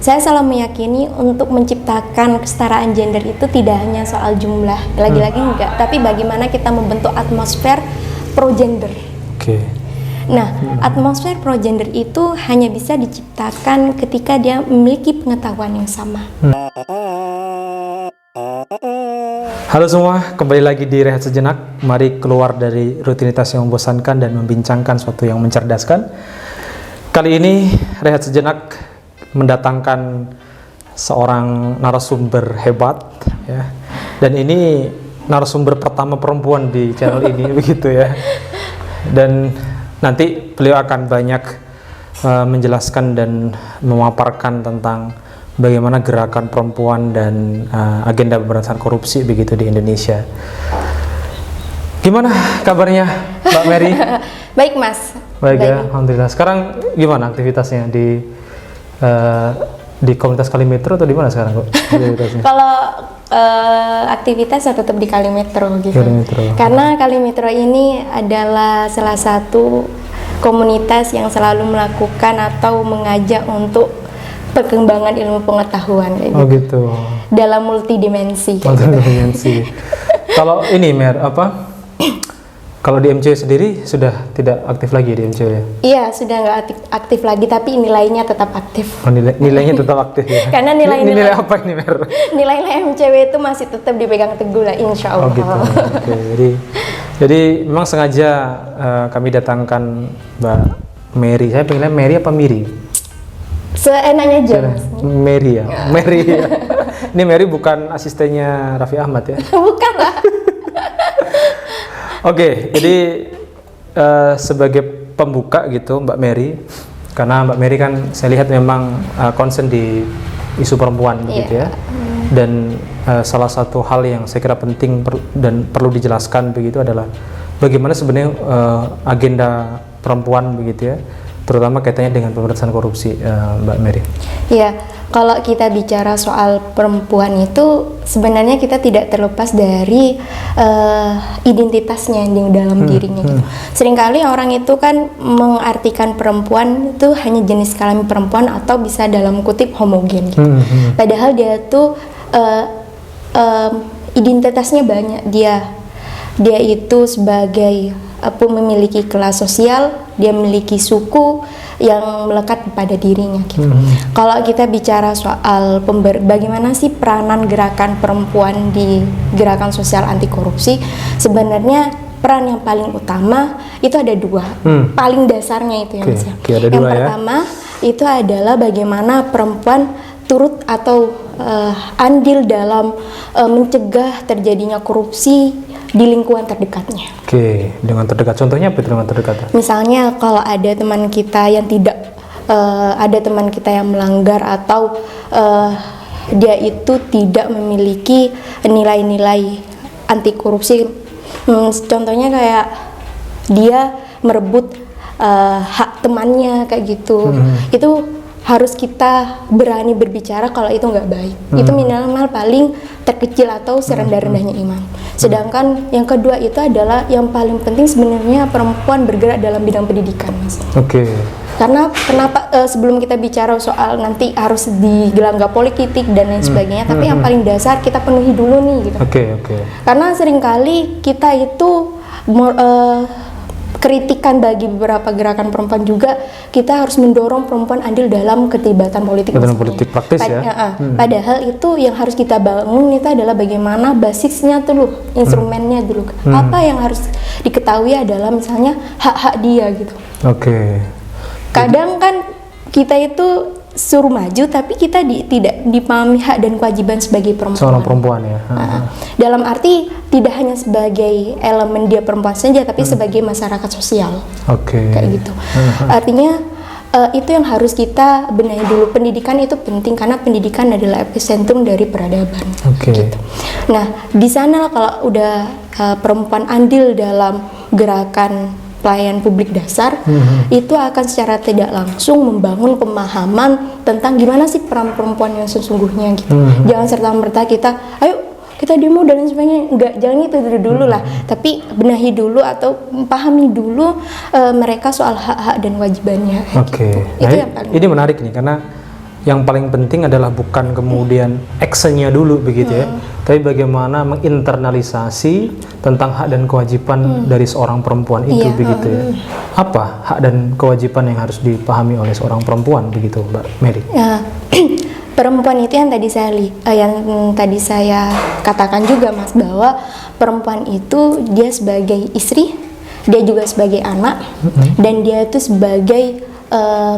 saya selalu meyakini untuk menciptakan kesetaraan gender itu tidak hanya soal jumlah, lagi-lagi enggak, tapi bagaimana kita membentuk atmosfer pro gender. Nah, atmosfer pro gender itu hanya bisa diciptakan ketika dia memiliki pengetahuan yang sama. Halo semua, kembali lagi di Rehat Sejenak. Mari keluar dari rutinitas yang membosankan dan membincangkan sesuatu yang mencerdaskan. Kali ini Rehat Sejenak mendatangkan seorang narasumber hebat, ya. Dan ini narasumber pertama perempuan di channel ini, begitu ya. Dan nanti beliau akan banyak menjelaskan dan memaparkan tentang bagaimana gerakan perempuan dan agenda pemberantasan korupsi begitu di Indonesia. Gimana kabarnya, Mbak Mary? Baik, Mas. Baik ya, alhamdulillah. Sekarang gimana aktivitasnya di komunitas Kalimetro atau di mana sekarang, kok? Kalau aktivitas saya tetap di Kalimetro gitu. Kalimetro. Karena Kalimetro ini adalah salah satu komunitas yang selalu melakukan atau mengajak untuk perkembangan ilmu pengetahuan kayak Oh gitu. Dalam multidimensi. Multidimensi. Kalau ini kalau di MCW sendiri sudah tidak aktif lagi di MCW ya? Iya, sudah nggak aktif lagi, tapi nilainya tetap aktif. Oh, nilainya tetap aktif ya? Karena nilai apa ini, Mer? Nilai MCW itu masih tetap dipegang teguh lah, insya Allah. Oh gitu. Oke. Jadi memang sengaja kami datangkan Mbak Mary. Saya panggilnya Mary apa Miri? Seenaknya aja. Mary ya. Mary ya. Ini Mary bukan asistennya Raffi Ahmad ya? Bukan lah. Oke, jadi sebagai pembuka gitu Mbak Mary, karena Mbak Mary kan saya lihat memang concern di isu perempuan begitu ya, dan salah satu hal yang saya kira penting dan perlu dijelaskan begitu adalah bagaimana sebenarnya agenda perempuan begitu ya, terutama kaitannya dengan pemberantasan korupsi, Mbak Mary. Iya, kalau kita bicara soal perempuan itu sebenarnya kita tidak terlepas dari identitasnya di dalam dirinya gitu. Seringkali orang itu kan mengartikan perempuan itu hanya jenis kelamin perempuan atau bisa dalam kutip homogen gitu. Padahal dia tuh identitasnya banyak. Dia itu sebagai memiliki kelas sosial, dia memiliki suku yang melekat pada dirinya gitu. Kalau kita bicara soal bagaimana sih peranan gerakan perempuan di gerakan sosial anti korupsi, sebenarnya peran yang paling utama itu ada dua, paling dasarnya itu yang yang pertama itu adalah bagaimana perempuan turut atau andil dalam mencegah terjadinya korupsi di lingkungan terdekatnya. Oke, dengan terdekat. Contohnya apa itu dengan terdekat? Misalnya kalau ada teman kita yang ada teman kita yang melanggar atau dia itu tidak memiliki nilai-nilai anti korupsi. Contohnya kayak dia merebut hak temannya kayak gitu. Itu harus kita berani berbicara kalau itu nggak baik. Itu minimal paling terkecil atau serendah-rendahnya iman. Sedangkan yang kedua itu adalah yang paling penting sebenarnya perempuan bergerak dalam bidang pendidikan, Mas. Oke. Karena kenapa sebelum kita bicara soal nanti harus digelangga politik dan lain sebagainya, tapi yang paling dasar kita penuhi dulu nih gitu. Oke. Karena seringkali kita itu kritikan bagi beberapa gerakan perempuan juga, kita harus mendorong perempuan andil dalam keterlibatan politik. Dalam politik praktis ya. Padahal itu yang harus kita bangun itu adalah bagaimana basisnya dulu, instrumennya dulu. Apa yang harus diketahui adalah misalnya hak-hak dia gitu. Oke. Kadang kan kita itu suruh maju tapi kita tidak dipahami hak dan kewajiban sebagai perempuan. Seorang perempuan ya. Dalam arti tidak hanya sebagai elemen dia perempuan saja, tapi sebagai masyarakat sosial. Oke. Kayak gitu. Artinya itu yang harus kita benahi dulu. Pendidikan itu penting karena pendidikan adalah epicentrum dari peradaban. Gitu. Nah, di sana kalau udah perempuan andil dalam gerakan pelayanan publik dasar, itu akan secara tidak langsung membangun pemahaman tentang gimana sih peran perempuan yang sesungguhnya gitu. Jangan serta-merta kita, ayo kita demo dan lain sebagainya, enggak, jangan itu dulu lah, tapi benahi dulu atau pahami dulu mereka soal hak-hak dan wajibannya. Oke. Gitu. Nah, Itu yang paling ini menarik nih karena yang paling penting adalah bukan kemudian actionnya dulu begitu ya, tapi bagaimana menginternalisasi tentang hak dan kewajiban dari seorang perempuan itu begitu ya. Apa hak dan kewajiban yang harus dipahami oleh seorang perempuan begitu, Mbak Mary? Ya, perempuan itu yang tadi saya katakan juga, Mas, bahwa perempuan itu dia sebagai istri, dia juga sebagai anak, dan dia itu sebagai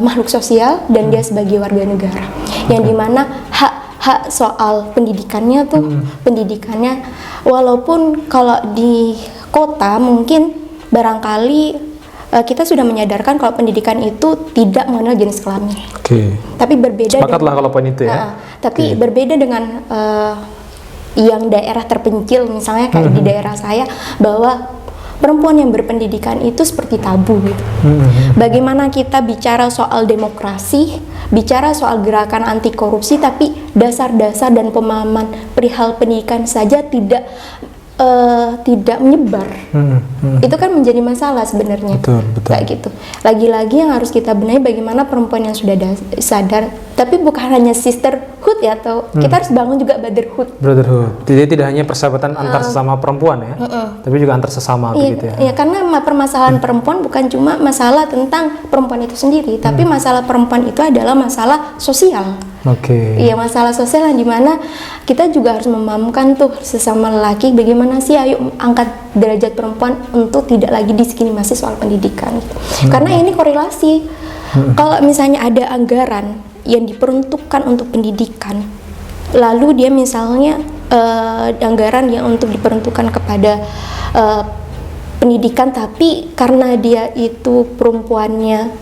makhluk sosial, dan dia sebagai warga negara, yang dimana hak soal pendidikannya tuh pendidikannya, walaupun kalau di kota mungkin barangkali kita sudah menyadarkan kalau pendidikan itu tidak mengenal jenis kelamin. Tapi berbeda. Sepakatlah kalau poin itu ya. Tapi berbeda dengan yang daerah terpencil, misalnya kayak di daerah saya, bahwa perempuan yang berpendidikan itu seperti tabu gitu. Bagaimana kita bicara soal demokrasi, bicara soal gerakan anti korupsi, tapi dasar-dasar dan pemahaman perihal pendidikan saja tidak menyebar. Itu kan menjadi masalah sebenarnya. Betul. Kayak gitu. Lagi-lagi yang harus kita benahi bagaimana perempuan yang sudah sadar, tapi bukan hanya sisterhood ya, atau kita harus bangun juga brotherhood. Jadi tidak hanya persahabatan antar sesama perempuan ya, tapi juga antar sesama begitu ya. Iya, karena permasalahan perempuan bukan cuma masalah tentang perempuan itu sendiri, tapi masalah perempuan itu adalah masalah sosial. Iya, masalah sosial yang dimana kita juga harus memahamkan tuh sesama lelaki bagaimana sih, ayo angkat derajat perempuan untuk tidak lagi diskriminasi soal pendidikan gitu. Karena ini korelasi. Kalau misalnya ada anggaran yang diperuntukkan untuk pendidikan, lalu dia misalnya anggaran yang untuk diperuntukkan kepada pendidikan, tapi karena dia itu perempuannya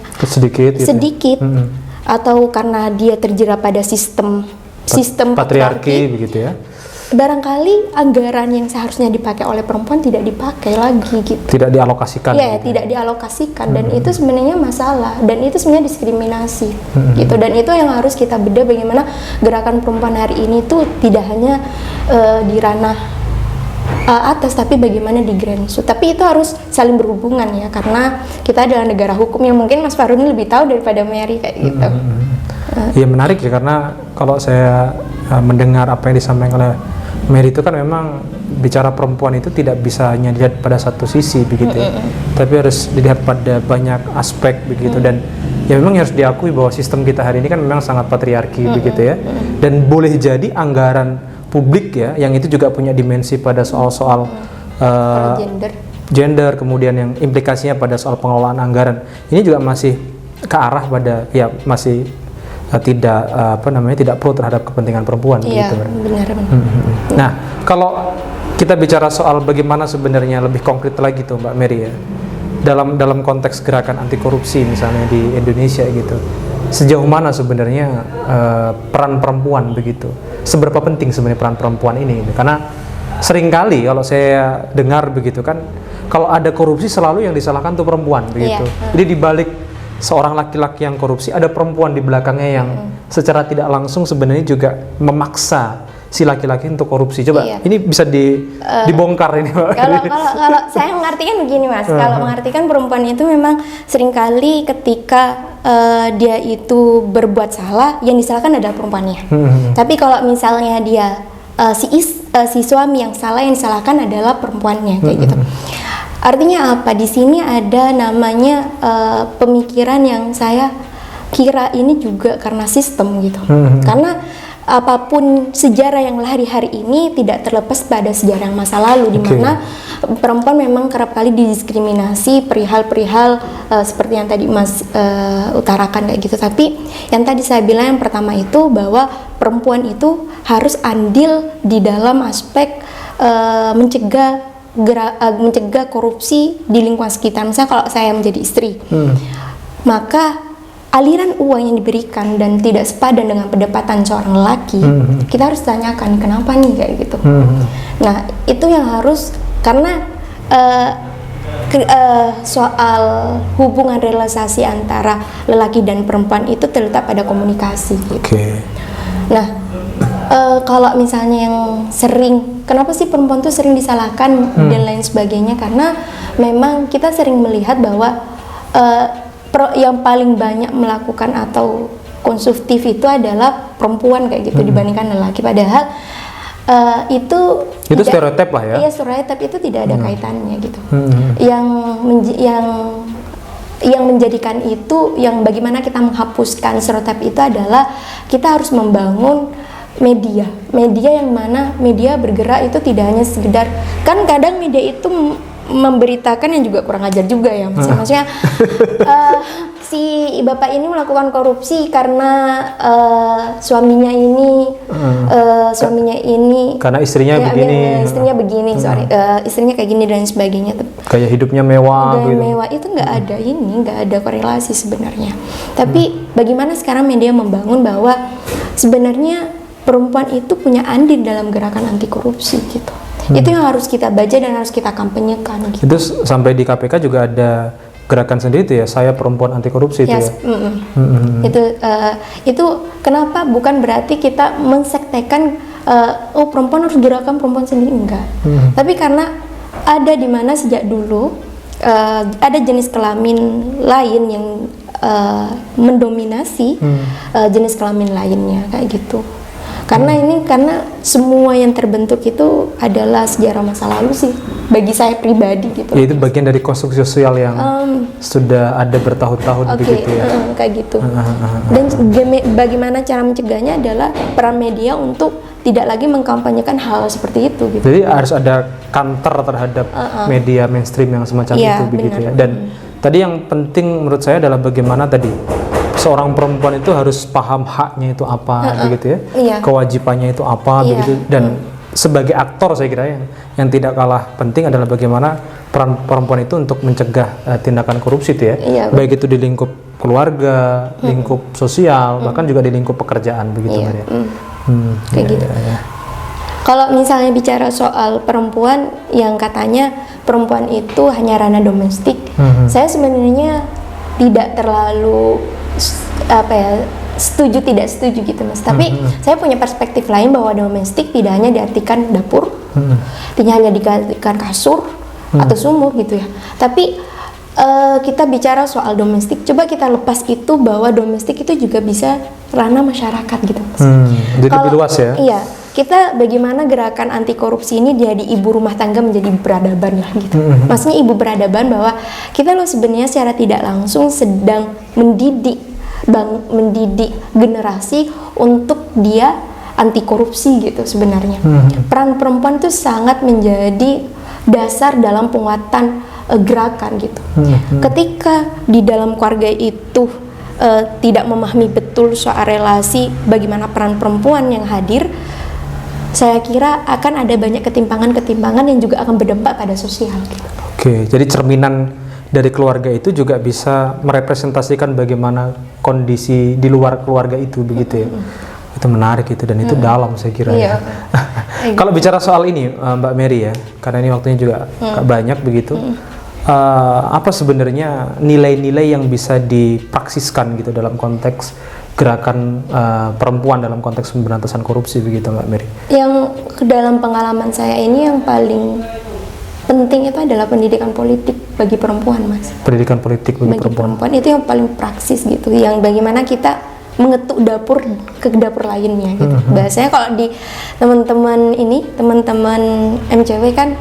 sedikit atau karena dia terjerat pada sistem patriarki begitu ya, barangkali anggaran yang seharusnya dipakai oleh perempuan tidak dipakai lagi gitu. Tidak dialokasikan. Iya, tidak dialokasikan, dan itu sebenarnya masalah, dan itu sebenarnya diskriminasi gitu. Dan itu yang harus kita bedah, bagaimana gerakan perempuan hari ini tuh tidak hanya di ranah atas, tapi bagaimana di grassroots. Tapi itu harus saling berhubungan ya, karena kita adalah negara hukum, yang mungkin Mas Farun lebih tahu daripada Mary kayak gitu. Iya, menarik ya, karena kalau saya mendengar apa yang disampaikan oleh Mary itu kan memang bicara perempuan itu tidak bisa hanya dilihat pada satu sisi begitu ya, tapi harus dilihat pada banyak aspek begitu. Dan ya memang harus diakui bahwa sistem kita hari ini kan memang sangat patriarki begitu ya, dan boleh jadi anggaran publik ya yang itu juga punya dimensi pada soal-soal gender, kemudian yang implikasinya pada soal pengelolaan anggaran, ini juga masih ke arah pada ya masih tidak pro terhadap kepentingan perempuan. Iya, gitu. benar. Nah, kalau kita bicara soal bagaimana sebenarnya lebih konkret lagi tuh Mbak Mary ya, dalam konteks gerakan anti korupsi misalnya di Indonesia gitu, sejauh mana sebenarnya peran perempuan begitu, seberapa penting sebenarnya peran perempuan ini gitu. Karena seringkali kalau saya dengar begitu kan, kalau ada korupsi selalu yang disalahkan tuh perempuan begitu. Jadi dibalik seorang laki-laki yang korupsi ada perempuan di belakangnya yang secara tidak langsung sebenarnya juga memaksa si laki-laki untuk korupsi. Coba ini bisa dibongkar ini Pak. Kalau saya mengartikan begini Mas, kalau mengartikan perempuan itu memang seringkali ketika dia itu berbuat salah, yang disalahkan adalah perempuannya. Tapi kalau misalnya dia si suami yang salah, yang disalahkan adalah perempuannya kayak gitu. Artinya apa? Di sini ada namanya pemikiran yang saya kira ini juga karena sistem gitu. Karena apapun sejarah yang hari-hari ini tidak terlepas pada sejarah yang masa lalu, di mana perempuan memang kerap kali didiskriminasi perihal-perihal seperti yang tadi Mas utarakan kayak gitu. Tapi yang tadi saya bilang yang pertama itu bahwa perempuan itu harus andil di dalam aspek mencegah korupsi di lingkungan sekitar. Misalnya kalau saya menjadi istri, maka aliran uang yang diberikan dan tidak sepadan dengan pendapatan seorang lelaki, kita harus tanyakan kenapa nih kayak gitu. Nah itu yang harus, karena soal hubungan relasi antara lelaki dan perempuan itu terletak pada komunikasi gitu. Nah kalau misalnya yang sering, kenapa sih perempuan tuh sering disalahkan dan lain sebagainya, karena memang kita sering melihat bahwa yang paling banyak melakukan atau konsumtif itu adalah perempuan kayak gitu dibandingkan lelaki, padahal itu stereotip lah ya. Iya, stereotip itu tidak ada kaitannya gitu. Yang menjadikan itu, yang bagaimana kita menghapuskan stereotip itu adalah kita harus membangun media yang mana media bergerak itu tidak hanya sekedar, kan kadang media itu memberitakan yang juga kurang ajar juga ya, maksudnya si bapak ini melakukan korupsi karena suaminya ini karena istrinya begini, istrinya kayak gini dan sebagainya, kayak hidupnya mewah gitu. Mewah itu nggak ada korelasi sebenarnya. Tapi bagaimana sekarang media membangun bahwa sebenarnya perempuan itu punya andil dalam gerakan anti korupsi gitu. Itu yang harus kita baca dan harus kita kampanyekan gitu. Itu sampai di KPK juga ada gerakan sendiri itu ya, saya perempuan anti korupsi itu ya. Itu kenapa bukan berarti kita mensektekan perempuan harus gerakan perempuan sendiri, enggak. Tapi karena ada di mana sejak dulu ada jenis kelamin lain yang mendominasi jenis kelamin lainnya kayak gitu. Karena semua yang terbentuk itu adalah sejarah masa lalu sih bagi saya pribadi gitu. Ya, itu bagian dari konstruksi sosial yang sudah ada bertahun-tahun begitu ya. Kayak gitu. Dan bagaimana cara mencegahnya adalah peran media untuk tidak lagi mengkampanyekan hal seperti itu gitu. Jadi harus ada counter terhadap media mainstream yang semacam itu begitu ya. Dan tadi yang penting menurut saya adalah bagaimana tadi seorang perempuan itu harus paham haknya itu apa begitu ya, kewajibannya itu apa begitu, dan sebagai aktor saya kira yang tidak kalah penting adalah bagaimana peran perempuan itu untuk mencegah tindakan korupsi itu ya, baik itu di lingkup keluarga, lingkup sosial, bahkan juga di lingkup pekerjaan begitu Maria. Kayak gitu. Kalau misalnya bicara soal perempuan yang katanya perempuan itu hanya ranah domestik, saya sebenarnya tidak terlalu setuju tidak setuju gitu Mas. Tapi saya punya perspektif lain bahwa domestik tidak hanya diartikan dapur, tidak hanya diartikan kasur atau sumur gitu ya. Tapi kita bicara soal domestik, coba kita lepas itu bahwa domestik itu juga bisa ranah masyarakat gitu Mas. Jadi lebih luas ya. Iya. Kita bagaimana gerakan anti korupsi ini jadi ibu rumah tangga menjadi peradaban lah gitu. Maksudnya ibu peradaban bahwa kita loh sebenarnya secara tidak langsung sedang mendidik generasi untuk dia anti korupsi gitu sebenarnya. Peran perempuan itu sangat menjadi dasar dalam penguatan gerakan gitu. Ketika di dalam keluarga itu tidak memahami betul soal relasi bagaimana peran perempuan yang hadir, saya kira akan ada banyak ketimpangan-ketimpangan yang juga akan berdampak pada sosial gitu. Oke, jadi cerminan dari keluarga itu juga bisa merepresentasikan bagaimana kondisi di luar keluarga itu begitu ya. Itu menarik itu, dan itu dalam saya kira ya. Kalau bicara soal ini Mbak Mary ya, karena ini waktunya juga banyak begitu. Apa sebenarnya nilai-nilai yang bisa dipraksiskan gitu dalam konteks gerakan perempuan dalam konteks pemberantasan korupsi begitu Mbak Mary? Yang dalam pengalaman saya ini yang paling penting itu adalah pendidikan politik bagi perempuan Mas. Pendidikan politik bagi perempuan itu yang paling praksis gitu, yang bagaimana kita mengetuk dapur ke dapur lainnya gitu. Bahasanya kalau di teman-teman MCW kan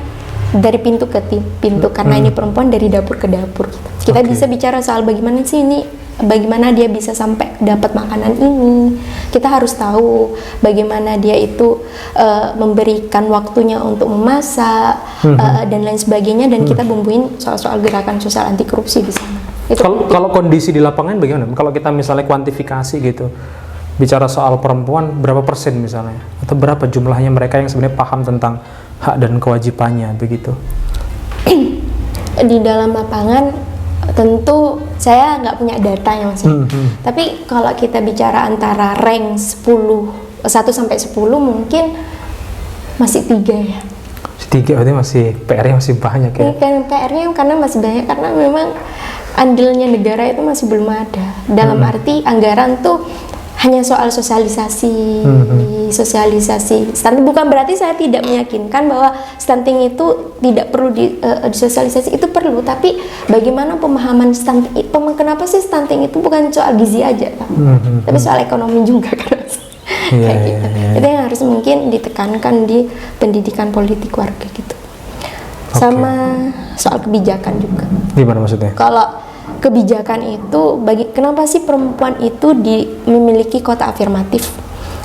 dari pintu ke pintu, karena ini perempuan dari dapur ke dapur gitu. Kita bisa bicara soal bagaimana sih bagaimana dia bisa sampai dapat makanan ini. Kita harus tahu bagaimana dia itu memberikan waktunya untuk memasak dan lain sebagainya, dan kita bumbuin soal-soal gerakan sosial anti korupsi di sana. Kalau kondisi di lapangan bagaimana? Kalau kita misalnya kuantifikasi gitu, bicara soal perempuan berapa persen misalnya, atau berapa jumlahnya mereka yang sebenarnya paham tentang hak dan kewajibannya begitu? Di dalam lapangan tentu saya nggak punya datanya Mas. Tapi kalau kita bicara antara rank 1 sampai 10 mungkin masih 3 ya. 3 berarti masih PR-nya masih banyak ya. PR-nya karena masih banyak, karena memang andilnya negara itu masih belum ada. Dalam arti anggaran tuh hanya soal sosialisasi, sosialisasi stunting. Bukan berarti saya tidak meyakinkan bahwa stunting itu tidak perlu disosialisasi, itu perlu. Tapi bagaimana pemahaman stunting? Kenapa sih stunting itu bukan soal gizi aja, Pak? Tapi soal ekonomi juga kan. Kayak gitu. Itu yang harus mungkin ditekankan di pendidikan politik warga gitu. Sama soal kebijakan juga. Gimana maksudnya? Kalau kebijakan itu kenapa sih perempuan itu memiliki kota afirmatif?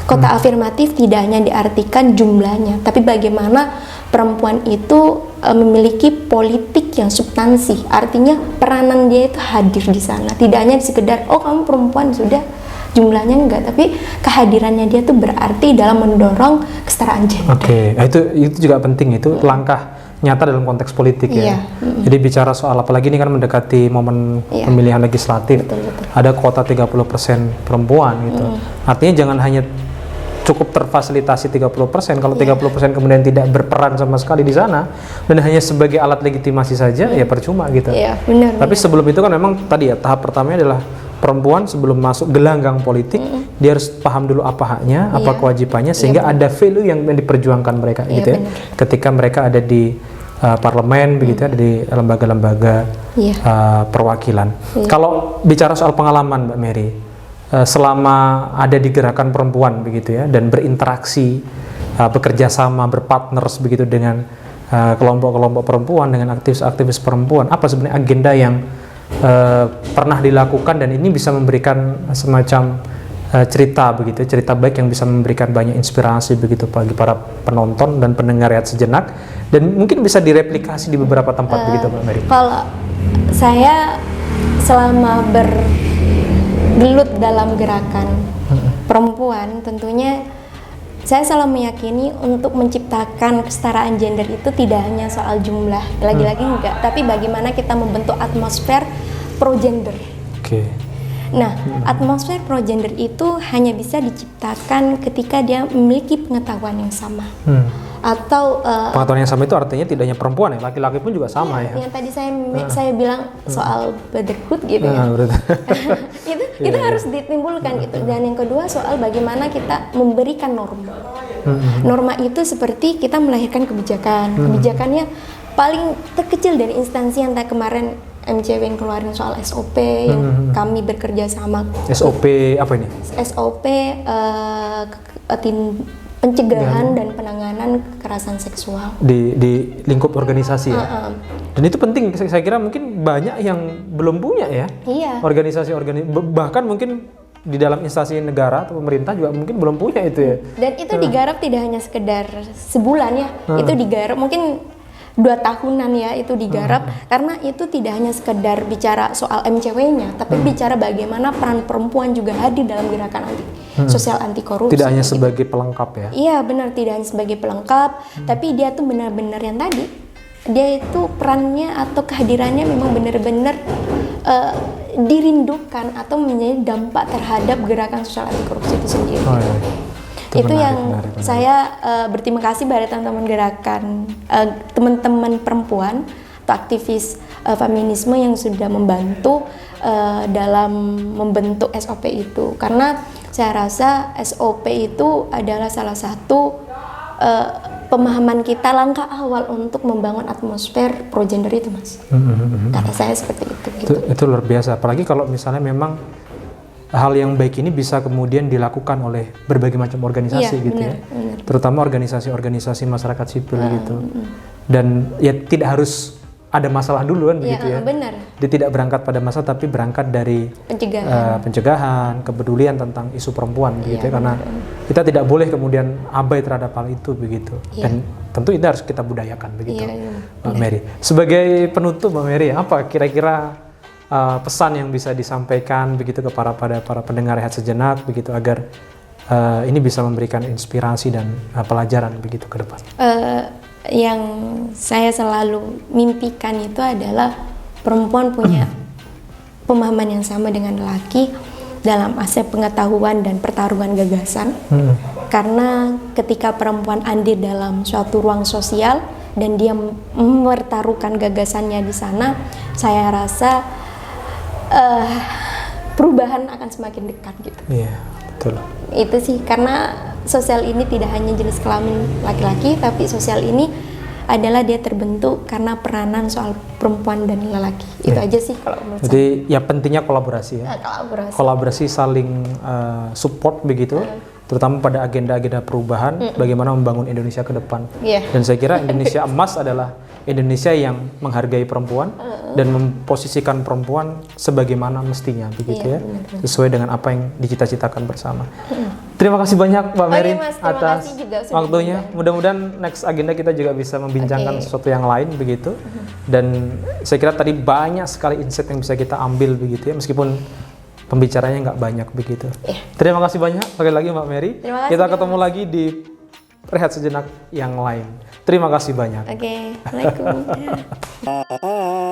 Kota afirmatif tidak hanya diartikan jumlahnya, tapi bagaimana perempuan itu memiliki politik yang substansi. Artinya peranan dia itu hadir di sana. Tidak hanya sekedar oh kamu perempuan sudah, jumlahnya enggak, tapi kehadirannya dia tuh berarti dalam mendorong kesetaraan gender. Oke, itu juga penting, itu langkah nyata dalam konteks politik ya. Jadi bicara soal, apalagi ini kan mendekati momen pemilihan legislatif, ada kuota 30% perempuan gitu. Artinya jangan hanya cukup terfasilitasi 30%, kalau 30% kemudian tidak berperan sama sekali di sana dan hanya sebagai alat legitimasi saja, ya percuma gitu. Benar. Tapi sebelum itu kan memang tadi ya, tahap pertamanya adalah perempuan sebelum masuk gelanggang politik, dia harus paham dulu apa haknya, apa kewajibannya, sehingga ada value yang diperjuangkan mereka gitu ya. Ketika mereka ada di parlemen begitu ya, ada di lembaga-lembaga perwakilan. Kalau bicara soal pengalaman Mbak Mary, selama ada di gerakan perempuan begitu ya, dan berinteraksi, bekerja sama, berpartners begitu dengan kelompok-kelompok perempuan, dengan aktivis-aktivis perempuan, apa sebenarnya agenda yang pernah dilakukan dan ini bisa memberikan semacam cerita begitu, cerita baik yang bisa memberikan banyak inspirasi begitu bagi para penonton dan pendengar Rehat Sejenak, dan mungkin bisa direplikasi di beberapa tempat begitu Mbak Mary. Kalau saya selama bergelut dalam gerakan perempuan, tentunya saya selalu meyakini untuk menciptakan kesetaraan gender itu tidak hanya soal jumlah, lagi-lagi enggak, tapi bagaimana kita membentuk atmosfer pro-gender. Nah, atmosfer pro-gender itu hanya bisa diciptakan ketika dia memiliki pengetahuan yang sama. Atau pengetahuan yang sama itu artinya tidak hanya perempuan ya, laki-laki pun juga sama ya. Yang tadi saya bilang soal brotherhood gitu ya. itu harus ditimbulkan gitu. Dan yang kedua soal bagaimana kita memberikan norma. Norma itu seperti kita melahirkan kebijakan. Kebijakannya paling terkecil dari instansi yang kemarin MCW yang keluarin soal SOP yang kami bekerja sama. SOP apa ini? SOP pencegahan dan penanganan kekerasan seksual di lingkup organisasi ya. Dan itu penting, saya kira mungkin banyak yang belum punya ya. Organisasi bahkan mungkin di dalam instansi negara atau pemerintah juga mungkin belum punya itu ya. Dan itu digarap tidak hanya sekedar sebulan ya, itu digarap mungkin 2 tahunan ya, itu digarap karena itu tidak hanya sekedar bicara soal MCW-nya, tapi bicara bagaimana peran perempuan juga hadir dalam gerakan sosial anti korupsi. Tidak hanya sebagai pelengkap ya? Iya benar, tidak hanya sebagai pelengkap, tapi dia tuh benar-benar yang tadi, dia itu perannya atau kehadirannya memang benar-benar dirindukan atau menjadi dampak terhadap gerakan sosial anti korupsi itu sendiri. Itu menarik, yang menarik. Saya berterima kasih pada teman-teman gerakan, teman-teman perempuan atau aktivis feminisme yang sudah membantu dalam membentuk SOP itu, karena saya rasa SOP itu adalah salah satu pemahaman kita, langkah awal untuk membangun atmosfer pro gender itu, Mas. Kata saya seperti itu. Gitu. Itu luar biasa, apalagi kalau misalnya memang hal yang baik ini bisa kemudian dilakukan oleh berbagai macam organisasi gitu ya, terutama organisasi-organisasi masyarakat sipil gitu. Dan ya tidak harus ada masalah duluan begitu ya. Benar. Dia tidak berangkat pada masalah, tapi berangkat dari pencegahan, kepedulian tentang isu perempuan begitu ya, karena kita tidak boleh kemudian abai terhadap hal itu begitu. Dan tentu itu harus kita budayakan begitu. Mbak Mary. Sebagai penutup Mbak Mary, apa kira-kira pesan yang bisa disampaikan begitu kepada para pendengar Rehat Sejenak begitu agar ini bisa memberikan inspirasi dan pelajaran begitu ke depan? Yang saya selalu mimpikan itu adalah perempuan punya pemahaman yang sama dengan laki dalam aspek pengetahuan dan pertarungan gagasan. Karena ketika perempuan hadir dalam suatu ruang sosial dan dia mempertaruhkan gagasannya di sana, saya rasa perubahan akan semakin dekat gitu. Betul. Itu sih, karena sosial ini tidak hanya jenis kelamin laki-laki, tapi sosial ini adalah dia terbentuk karena peranan soal perempuan dan lelaki. Itu aja sih kalau menurut saya. Jadi ya pentingnya kolaborasi ya. Kolaborasi. Kolaborasi saling support begitu, terutama pada agenda-agenda perubahan, bagaimana membangun Indonesia ke depan. Iya. Dan saya kira Indonesia emas adalah Indonesia yang menghargai perempuan dan memposisikan perempuan sebagaimana mestinya begitu ya, benar-benar. sesuai dengan apa yang dicita-citakan bersama. Terima kasih banyak Mbak Mary Mas, terima atas kasih juga sudah waktunya. Mudah-mudahan next agenda kita juga bisa membincangkan sesuatu yang lain begitu. Dan saya kira tadi banyak sekali insight yang bisa kita ambil begitu ya, meskipun pembicaranya nggak banyak begitu. Terima kasih banyak sekali lagi Mbak Mary. Terima kasih Kita juga, ketemu lagi di Rehat Sejenak yang lain. Terima kasih banyak. Oke, Assalamualaikum.